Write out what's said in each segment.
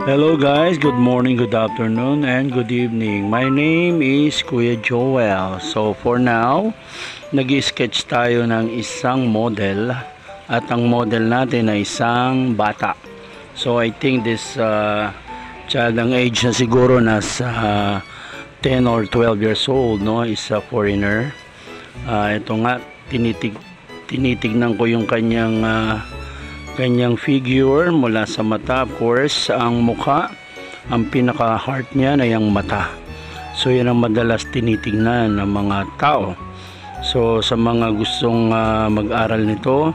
Hello guys, good morning, good afternoon, and good evening. My name is Kuya Joel. So for now, nag-sketch tayo ng isang model at ang model natin ay isang bata. So I think this child, ang age na siguro nasa 10 or 12 years old, no, is a foreigner. Ito nga, tinitignan ko yung kanyang figure mula sa mata. Of course, ang mukha, ang pinaka heart niya ay ang mata. So yan ang madalas tinitingnan ng mga tao. So sa mga gustong mag-aral nito,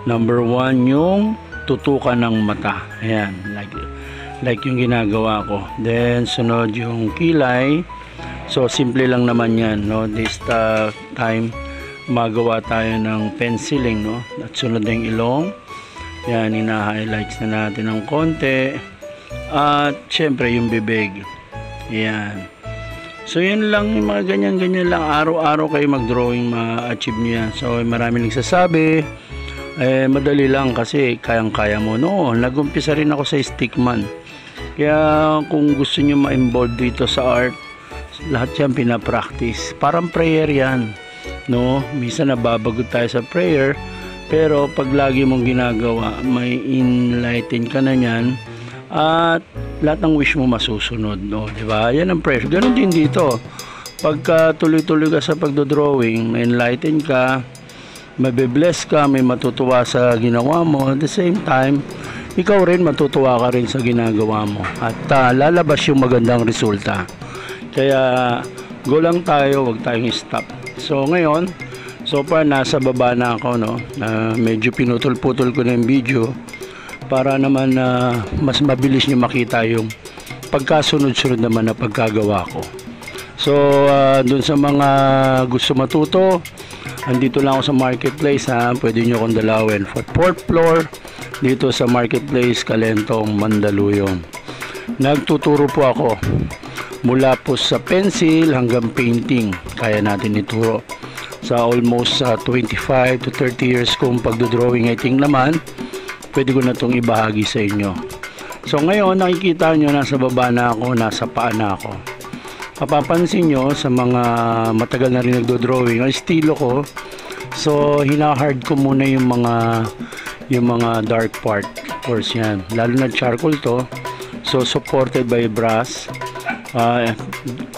number 1 yung tutukan ng mata. Ayan, like yung ginagawa ko. Then sunod yung kilay. So simple lang naman yan, no? This time magawa tayo ng penciling, no? At sunod na yung ilong. Yan, ina-highlights na natin ng konti. At syempre yung bibig. Yan. So yun lang, yung mga ganyan-ganyan lang. Araw-araw kayo mag-drawing, ma-achieve nyo yan. So marami nagsasabi, madali lang kasi kayang-kaya mo. No, nag-umpisa rin ako sa stickman. Kaya kung gusto nyo ma-involve dito sa art, lahat yan pinapractice. Parang prayer yan. No, minsan nababagot tayo sa prayer. Pero pag lagi mong ginagawa, may enlighten ka na niyan at lahat ng wish mo masusunod, no? 'Di ba? Yan ang prayer. Ganun din dito. Pagka tuloy-tuloy ka sa pagdo-drawing, may enlighten ka, mabe-bless ka, may matutuwa sa ginawa mo. At the same time, ikaw rin matutuwa ka rin sa ginagawa mo. At lalabas yung magandang resulta. Kaya go lang tayo, wag tayong stop. So ngayon, so far nasa baba na ako, no? Medyo pinutol-putol ko na yung video para naman mas mabilis nyo makita yung pagkasunod-sunod naman na pagkagawa ko. So dun sa mga gusto matuto, andito lang ako sa marketplace, ha? Pwede nyo akong dalawin. 4th floor dito sa marketplace, Calentong, Mandaluyong. Nagtuturo po ako mula po sa pencil hanggang painting. Kaya natin ituro sa almost 25 to 30 years kong pagdodrawing. I think naman pwede ko na itong ibahagi sa inyo. So ngayon nakikita nyo, nasa baba na ako, nasa paa na ako. Mapapansin nyo sa mga matagal na rin nagdodrawing ang estilo ko. So hinahard ko muna yung mga dark part. Of course yan, lalo na charcoal to. So supported by brush.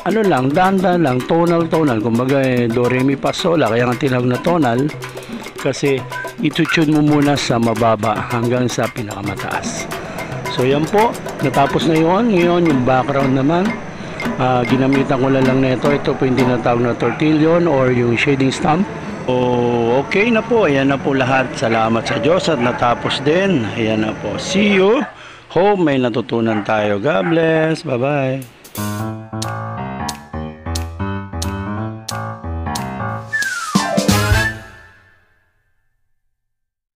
Ano lang, dahan-dahan lang, tonal, kumbaga do, re, mi, fa, sol, kaya nga tinawag na tonal kasi itutune mo muna sa mababa hanggang sa pinakamataas. So yan po, natapos na yun. Ngayon yung background naman, ginamitan ko lang nito. Ito po yung tinatawag na tortillon or yung shading stamp. So okay na po, ayan na po lahat. Salamat sa Diyos at natapos din. Ayan na po, see you. Hope may natutunan tayo. God bless, bye bye.